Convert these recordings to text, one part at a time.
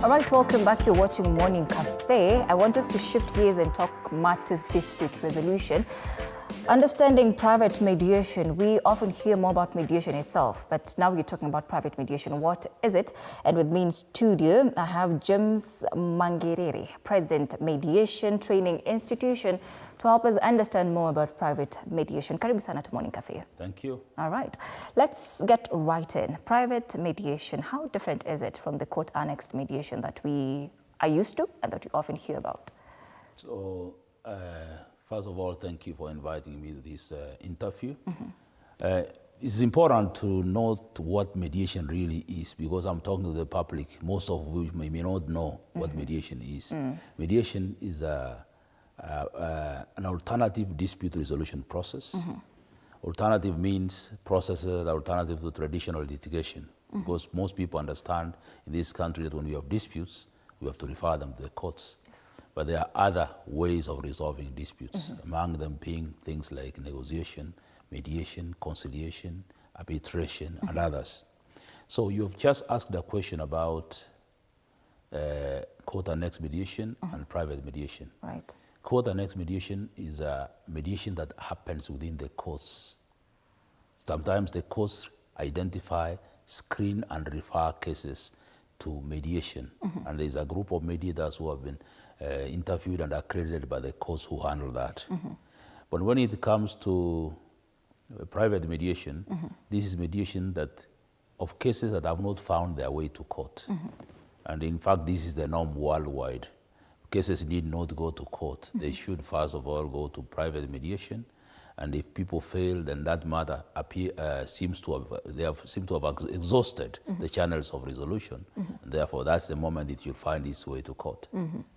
All right, welcome back. You're watching Morning Cafe. I want us to shift gears and talk matters dispute resolution. Understanding private mediation, we often hear more about mediation itself, but now we're talking about private mediation. What is it? And with me in studio, I have James Mangerere, President, Mediation Training Institution, to help us understand more about private mediation. Karibu sana to Morning Cafe. Thank you. All right, let's get right in. Private mediation, how different is it from the court-annexed mediation that we are used to and that we often hear about? So, first of all, thank you for inviting me to this interview. It's important to note what mediation really is, because I'm talking to the public, most of which may not know what mediation is. Mediation is an alternative dispute resolution process. Alternative means processes that are alternative to traditional litigation, because most people understand in this country that when we have disputes, we have to refer them to the courts. Yes. But there are other ways of resolving disputes, among them being things like negotiation, mediation, conciliation, arbitration, and others. So you've just asked a question about court-annexed mediation and private mediation. Right. Court-annexed mediation is a mediation that happens within the courts. Sometimes the courts identify, screen, and refer cases to mediation. And there's a group of mediators who have been interviewed and accredited by the courts who handle that. But when it comes to private mediation, this is mediation that of cases that have not found their way to court. And in fact, this is the norm worldwide. Cases need not go to court. They should first of all go to private mediation. And if people fail, then that matter seems to have exhausted the channels of resolution. And therefore, that's the moment that you'll find its way to court.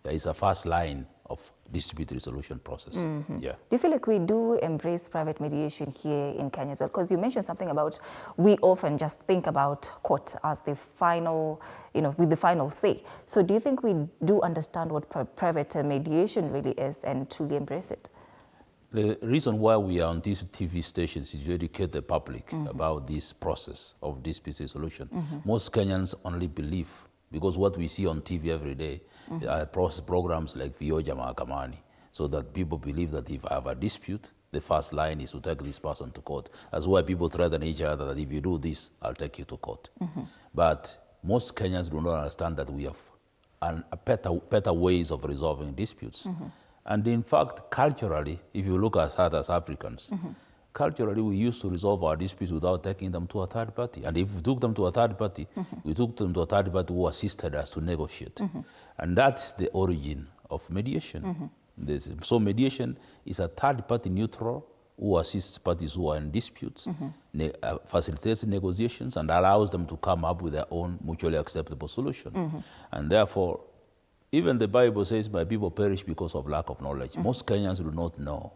There is a first line of dispute resolution process. Yeah. Do you feel like we do embrace private mediation here in Kenya as well? Because you mentioned something about we often just think about court as the final, with the final say. So do you think we do understand what private mediation really is and truly embrace it? The reason why we are on these TV stations is to educate the public about this process of dispute resolution. Most Kenyans only believe, because what we see on TV every day are programs like Vioja Mahakamani, so that people believe that if I have a dispute, the first line is to take this person to court. That's why people threaten each other that if you do this, I'll take you to court. But most Kenyans do not understand that we have better ways of resolving disputes. And in fact, culturally, if you look at us as Africans, culturally we used to resolve our disputes without taking them to a third party. And if we took them to a third party, we took them to a third party who assisted us to negotiate. And that's the origin of mediation. So mediation is a third party neutral who assists parties who are in disputes, facilitates negotiations, and allows them to come up with their own mutually acceptable solution. And therefore, even the Bible says, my people perish because of lack of knowledge. Most Kenyans do not know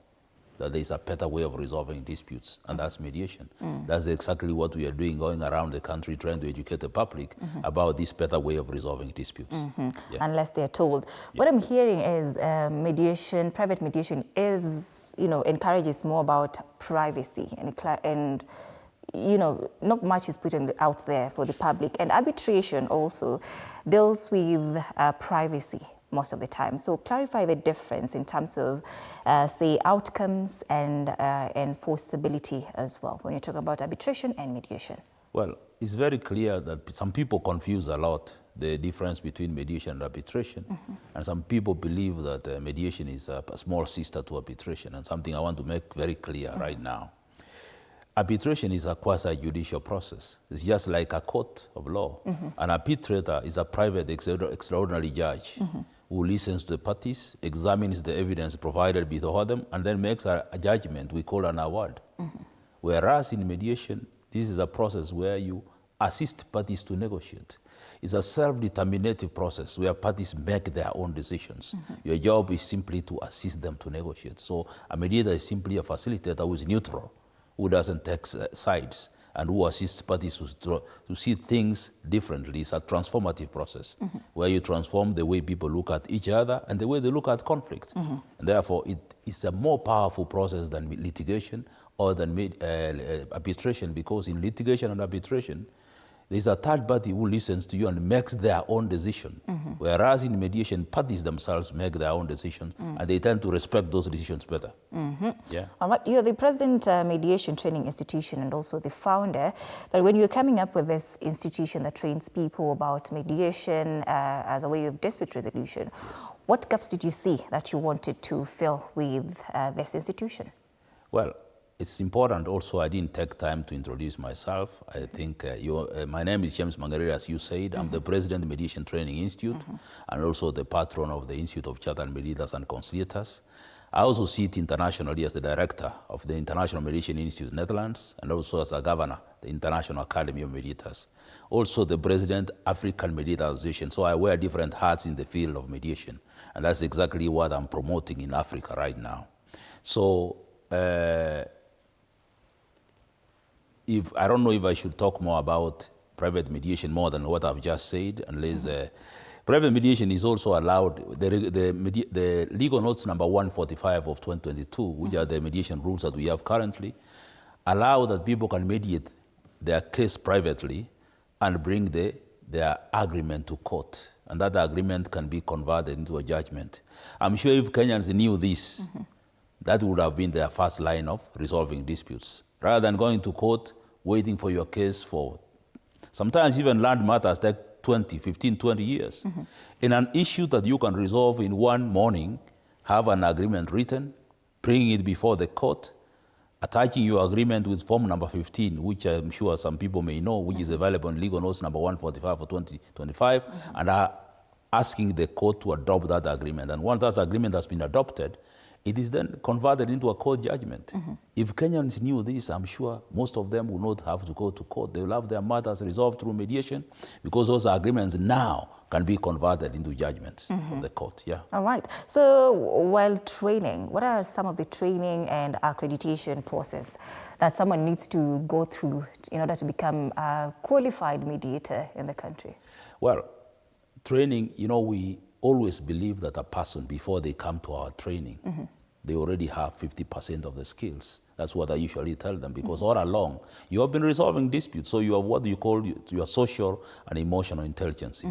that there is a better way of resolving disputes, and that's mediation. That's exactly what we are doing, going around the country trying to educate the public about this better way of resolving disputes. Unless they're told. What I'm hearing is mediation, private mediation is, encourages more about privacy and not much is put out there for the public. And arbitration also deals with privacy most of the time. So clarify the difference in terms of, say, outcomes and enforceability as well, when you talk about arbitration and mediation. Well, it's very clear that some people confuse a lot the difference between mediation and arbitration. And some people believe that mediation is a small sister to arbitration, and something I want to make very clear right now. Arbitration is a quasi-judicial process. It's just like a court of law. An arbitrator is a private extraordinary judge who listens to the parties, examines the evidence provided before them, and then makes a judgment we call an award. Whereas in mediation, this is a process where you assist parties to negotiate. It's a self-determinative process where parties make their own decisions. Your job is simply to assist them to negotiate. So a mediator is simply a facilitator who is neutral, who doesn't take sides, and who assists parties to see things differently. It's a transformative process where you transform the way people look at each other and the way they look at conflict. And therefore, it is a more powerful process than litigation or than arbitration, because in litigation and arbitration, There's a third party who listens to you and makes their own decision. Whereas in mediation, parties themselves make their own decisions, and they tend to respect those decisions better. Yeah. All right. You're the president Mediation Training Institution and also the founder. But when you're coming up with this institution that trains people about mediation as a way of dispute resolution, what gaps did you see that you wanted to fill with this institution? Well, it's important also, I didn't take time to introduce myself. I think my name is James Mangarira, as you said. I'm the president of the Mediation Training Institute and also the patron of the Institute of Chartered Mediators and Conciliators. I also sit internationally as the director of the International Mediation Institute Netherlands and also as a governor, the International Academy of Mediators. Also the president, African Mediators Association. So I wear different hats in the field of mediation. And that's exactly what I'm promoting in Africa right now. So, I don't know if I should talk more about private mediation more than what I've just said, unless private mediation is also allowed. The legal notes number 145 of 2022, which are the mediation rules that we have currently, allow that people can mediate their case privately and bring their agreement to court. And that agreement can be converted into a judgment. I'm sure if Kenyans knew this, that would have been their first line of resolving disputes. Rather than going to court, waiting for your case for, sometimes even land matters take 15, 20 years. In an issue that you can resolve in one morning, have an agreement written, bring it before the court, attaching your agreement with form number 15, which I'm sure some people may know, which is available in legal notes number 145 for 2025, and are asking the court to adopt that agreement. And once that agreement has been adopted, it is then converted into a court judgment. If Kenyans knew this, I'm sure most of them will not have to go to court. They will have their matters resolved through mediation because those agreements now can be converted into judgments of the court. Yeah. All right. So while training, what are some of the training and accreditation process that someone needs to go through in order to become a qualified mediator in the country? Well, training, we always believe that a person, before they come to our training, they already have 50% of the skills. That's what I usually tell them, because all along, you have been resolving disputes, so you have what you call your social and emotional intelligence.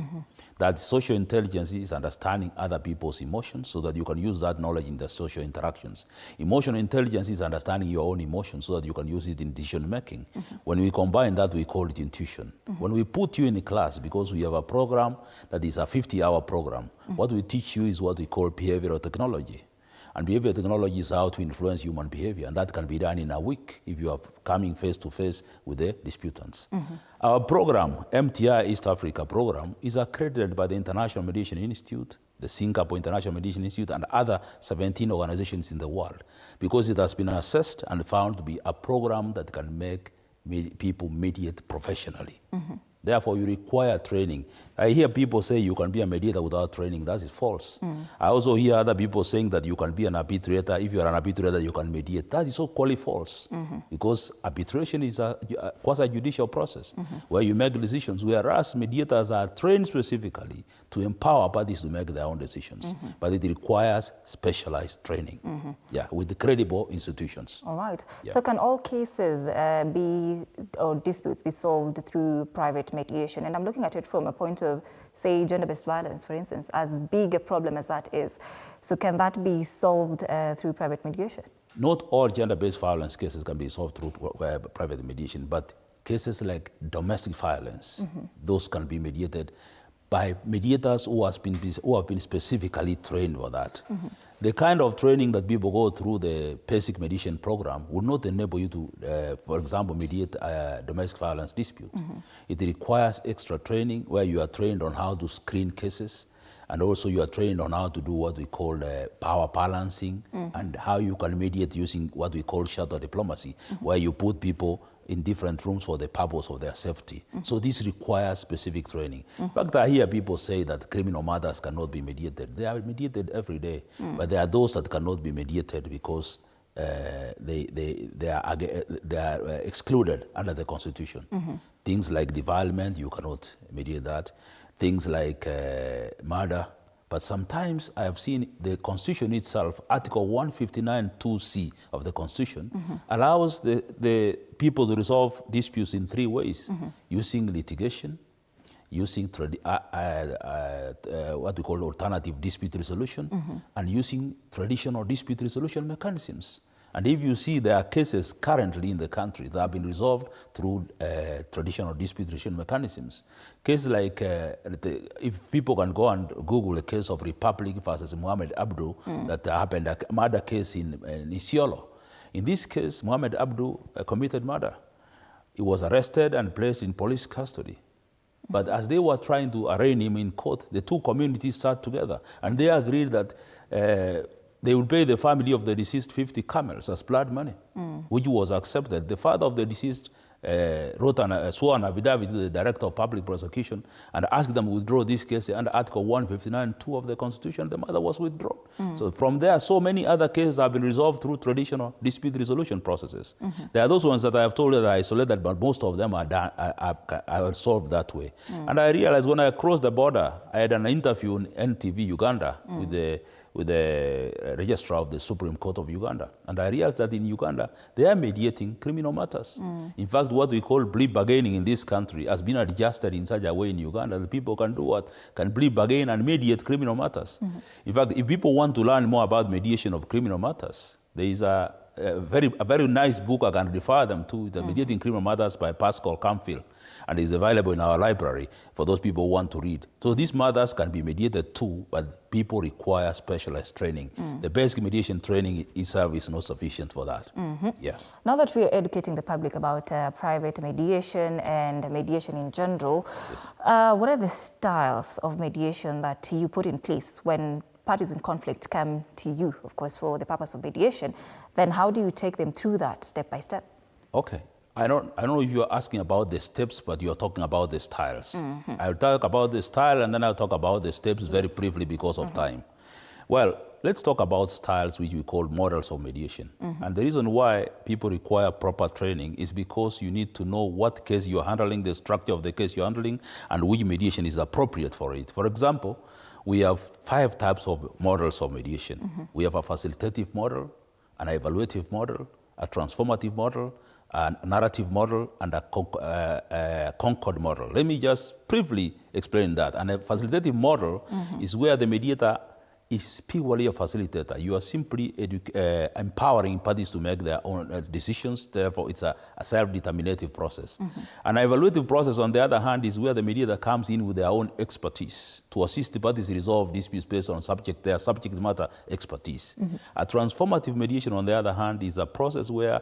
That social intelligence is understanding other people's emotions so that you can use that knowledge in the social interactions. Emotional intelligence is understanding your own emotions so that you can use it in decision making. When we combine that, we call it intuition. When we put you in a class, because we have a program that is a 50-hour program, what we teach you is what we call behavioral technology. And behavioral technology is how to influence human behavior, and that can be done in a week if you are coming face to face with the disputants. Our program, MTI East Africa program, is accredited by the International Mediation Institute, the Singapore International Mediation Institute, and other 17 organizations in the world, because it has been assessed and found to be a program that can make people mediate professionally. Therefore, you require training. I hear people say you can be a mediator without training. That is false. I also hear other people saying that you can be an arbitrator. If you are an arbitrator, you can mediate. That is equally false, because arbitration is a quasi-judicial process where you make decisions, whereas mediators are trained specifically to empower parties to make their own decisions. But it requires specialized training, with credible institutions. All right. Yeah. So can all cases or disputes be solved through private mediation? And I'm looking at it from a point of, say, gender-based violence, for instance, as big a problem as that is. So can that be solved through private mediation? Not all gender-based violence cases can be solved through private mediation, but cases like domestic violence, those can be mediated by mediators who have been specifically trained for that. The kind of training that people go through the basic mediation program will not enable you to, for example, mediate a domestic violence dispute. It requires extra training where you are trained on how to screen cases, and also you are trained on how to do what we call power balancing, and how you can mediate using what we call shadow diplomacy, where you put people in different rooms for the purpose of their safety. So this requires specific training. In fact, I hear people say that criminal matters cannot be mediated. They are mediated every day, but there are those that cannot be mediated because they are excluded under the Constitution. Things like defilement, you cannot mediate that. Things like murder. But sometimes I have seen the Constitution itself, Article 159(2)(c) of the Constitution, allows the people to resolve disputes in 3 ways: using litigation, using what we call alternative dispute resolution, and using traditional dispute resolution mechanisms. And if you see, there are cases currently in the country that have been resolved through traditional dispute resolution mechanisms. Cases like, if people can go and Google a case of Republic versus Mohammed Abdu that happened, a murder case in Isiolo. In this case, Mohammed Abdu committed murder. He was arrested and placed in police custody. But as they were trying to arraign him in court, the two communities sat together and they agreed that they would pay the family of the deceased 50 camels as blood money, which was accepted. The father of the deceased wrote a sworn affidavit to the director of public prosecution and asked them to withdraw this case under Article 159(2) of the Constitution. The matter was withdrawn. So from there, so many other cases have been resolved through traditional dispute resolution processes. There are those ones that I have told you that are isolated, but most of them are done, are solved that way. And I realized when I crossed the border, I had an interview in NTV Uganda with the registrar of the Supreme Court of Uganda. And I realized that in Uganda, they are mediating criminal matters. In fact, what we call plea bargaining in this country has been adjusted in such a way in Uganda that people can do what? Can plea bargain and mediate criminal matters. In fact, if people want to learn more about mediation of criminal matters, there is a very nice book I can refer them to, the Mediating Criminal Matters by Pascal Camphil, and is available in our library for those people who want to read. So these matters can be mediated too, but people require specialized training. The basic mediation training itself is not sufficient for that. Yeah. Now that we are educating the public about private mediation and mediation in general, what are the styles of mediation that you put in place when parties in conflict come to you, of course, for the purpose of mediation? Then how do you take them through that step by step? Okay. I don't know if you're asking about the steps, but you're talking about the styles. I'll talk about the style and then I'll talk about the steps very briefly because of time. Well, let's talk about styles which we call models of mediation. And the reason why people require proper training is because you need to know what case you're handling, the structure of the case you're handling, and which mediation is appropriate for it. For example, we have 5 types of models of mediation. We have a facilitative model, an evaluative model, a transformative model, a narrative model, and a concord model. Let me just briefly explain that. And a facilitative model is where the mediator is purely a facilitator. You are simply empowering parties to make their own decisions. Therefore, it's a self-determinative process. An evaluative process, on the other hand, is where the mediator comes in with their own expertise to assist the parties resolve disputes based on their subject matter expertise. A transformative mediation, on the other hand, is a process where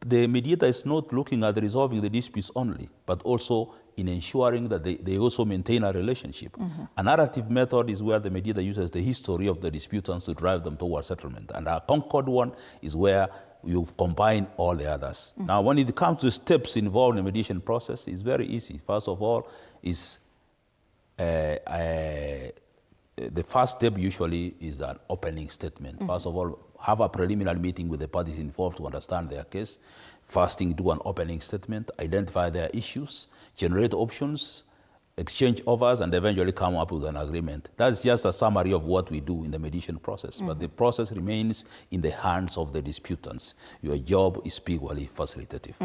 the mediator is not looking at resolving the disputes only, but also in ensuring that they also maintain a relationship. A narrative method is where the mediator uses the history of the disputants to drive them towards settlement. And a concord one is where you combine all the others. Now, when it comes to steps involved in the mediation process, it's very easy. First of all, is the first step usually is an opening statement. First of all, have a preliminary meeting with the parties involved to understand their case. First thing, do an opening statement, identify their issues, generate options, exchange offers, and eventually come up with an agreement. That's just a summary of what we do in the mediation process. But the process remains in the hands of the disputants. Your job is purely facilitative.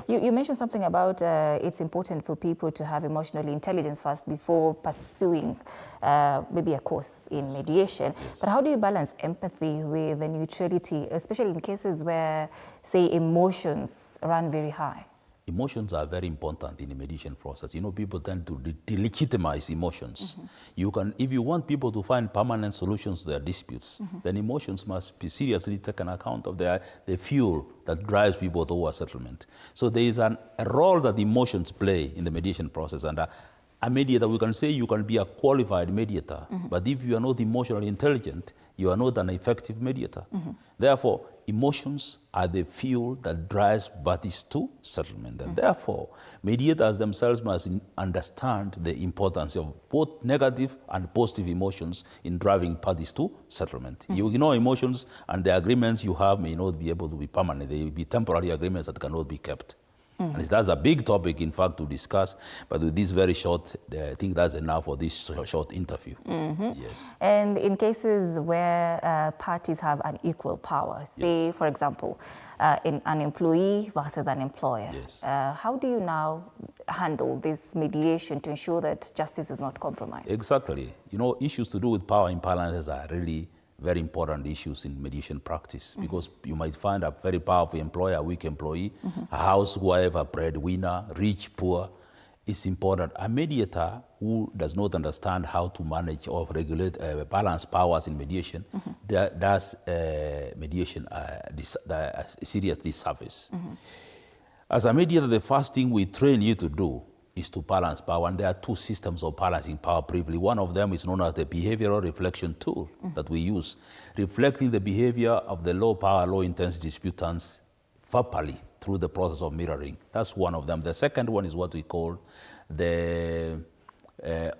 You mentioned something about it's important for people to have emotional intelligence first before pursuing maybe a course in mediation. But how do you balance empathy with the neutrality, especially in cases where, say, emotions run very high? Emotions are very important in the mediation process. You know, people tend to delegitimize emotions. If you want people to find permanent solutions to their disputes, then emotions must be seriously taken account of the fuel that drives people towards settlement. So there is a role that emotions play in the mediation process. And a mediator, we can say you can be a qualified mediator, but if you are not emotionally intelligent, you are not an effective mediator. Therefore, emotions are the fuel that drives parties to settlement. And therefore, mediators themselves must understand the importance of both negative and positive emotions in driving parties to settlement. You ignore emotions and the agreements you have may not be able to be permanent. They will be temporary agreements that cannot be kept. And that's a big topic, in fact, to discuss. But with this very short, I think that's enough for this short interview. Yes. And in cases where parties have unequal power, say, for example, in an employee versus an employer, Yes. how do you now handle this mediation to ensure that justice is not compromised? Exactly. You know, issues to do with power imbalances are really very important issues in mediation practice, because you might find a very powerful employer, a weak employee, a housewife, a breadwinner, rich, poor. It's important. A mediator who does not understand how to manage or regulate balance powers in mediation does mediation a serious disservice. As a mediator, the first thing we train you to do is to balance power, and there are two systems of balancing power briefly. One of them is known as the behavioral reflection tool that we use, reflecting the behavior of the low power, low intensity disputants verbally through the process of mirroring. That's one of them. The second one is what we call the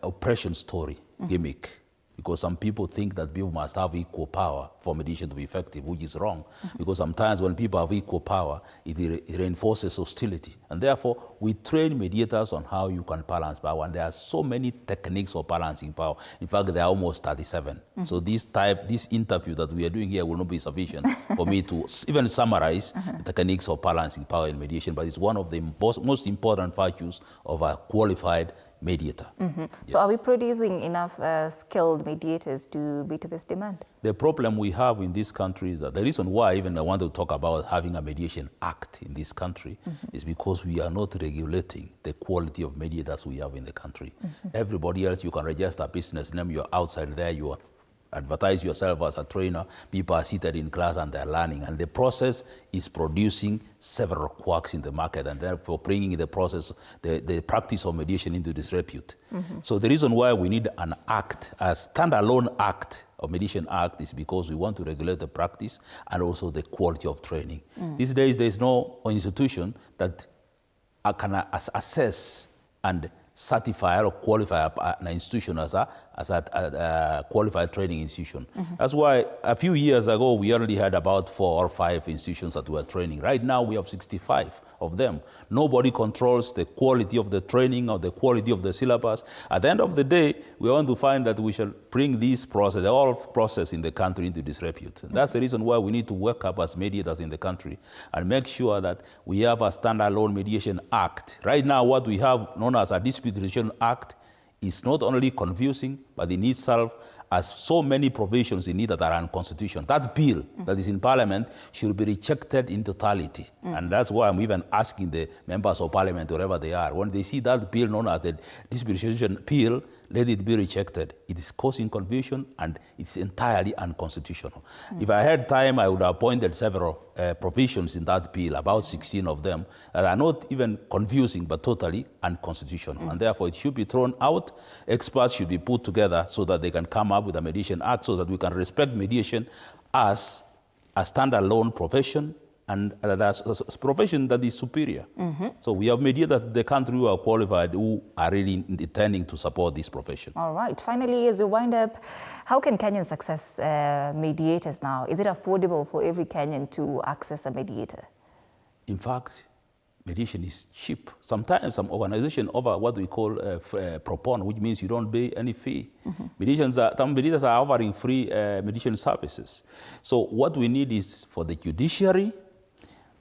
oppression story gimmick, because some people think that people must have equal power for mediation to be effective, which is wrong. Because sometimes when people have equal power, it reinforces hostility. And therefore, we train mediators on how you can balance power. And there are so many techniques of balancing power. In fact, there are almost 37. So this interview that we are doing here will not be sufficient for me to even summarize the techniques of balancing power in mediation. But it's one of the most important virtues of a qualified mediator. Yes. So are we producing enough skilled mediators to meet this demand? The problem we have in this country is that the reason why even I want to talk about having a mediation act in this country is because we are not regulating the quality of mediators we have in the country. Everybody else, you can register a business name, you're outside there, you advertise yourself as a trainer, people are seated in class and they're learning, and the process is producing several quirks in the market, and therefore bringing the process, the practice of mediation into disrepute. So the reason why we need an act, a standalone act of mediation act, is because we want to regulate the practice and also the quality of training. These days, there is no institution that can assess and certify or qualify an institution as a qualified training institution. That's why a few years ago, we already had about 4 or 5 institutions that were training. Right now, we have 65 of them. Nobody controls the quality of the training or the quality of the syllabus. At the end of the day, we want to find that we shall bring this process, the whole process in the country, into disrepute. That's the reason why we need to work up as mediators in the country and make sure that we have a standalone mediation act. Right now, what we have known as a dispute resolution act is not only confusing, but in itself has so many provisions in it that are unconstitutional. That bill that is in Parliament should be rejected in totality. And that's why I'm even asking the members of Parliament, wherever they are, when they see that bill known as the dispute resolution bill, let it be rejected. It is causing confusion and it's entirely unconstitutional. If I had time, I would have appointed several provisions in that bill, about 16 of them, that are not even confusing, but totally unconstitutional. And therefore, it should be thrown out. Experts should be put together so that they can come up with a mediation act so that we can respect mediation as a standalone profession, and that's a profession that is superior. So we have mediators in the country who are qualified, who are really intending to support this profession. All right. Finally, as we wind up, how can Kenyans access mediators now? Is it affordable for every Kenyan to access a mediator? In fact, mediation is cheap. Sometimes some organizations offer what we call pro bono, which means you don't pay any fee. Some mediators are offering free mediation services. So what we need is for the judiciary,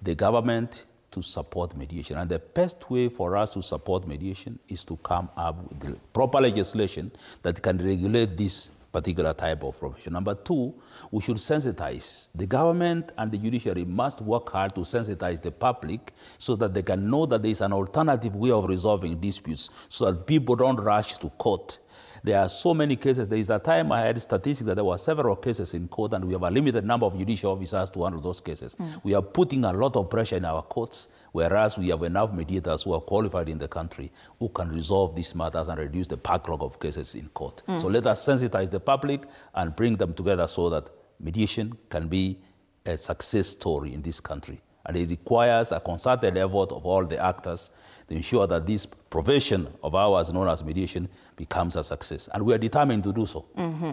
the government to support mediation. And the best way for us to support mediation is to come up with the proper legislation that can regulate this particular type of profession. Number 2, we should sensitize. The government and the judiciary must work hard to sensitize the public so that they can know that there is an alternative way of resolving disputes, so that people don't rush to court. There are so many cases. There is a time I had statistics that there were several cases in court, and we have a limited number of judicial officers to handle those cases. We are putting a lot of pressure in our courts, whereas we have enough mediators who are qualified in the country who can resolve these matters and reduce the backlog of cases in court. So let us sensitize the public and bring them together so that mediation can be a success story in this country. And it requires a concerted effort of all the actors to ensure that this profession of ours, known as mediation, becomes a success. And we are determined to do so.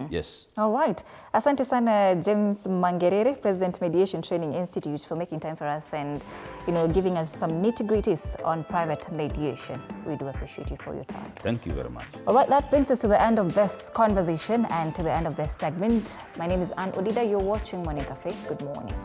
Yes. All right. Asante sana, James Mangerere, President, Mediation Training Institute, for making time for us and, giving us some nitty-gritties on private mediation. We do appreciate you for your time. Thank you very much. All right, that brings us to the end of this conversation and to the end of this segment. My name is Anne Odida. You're watching Morning Cafe. Good morning.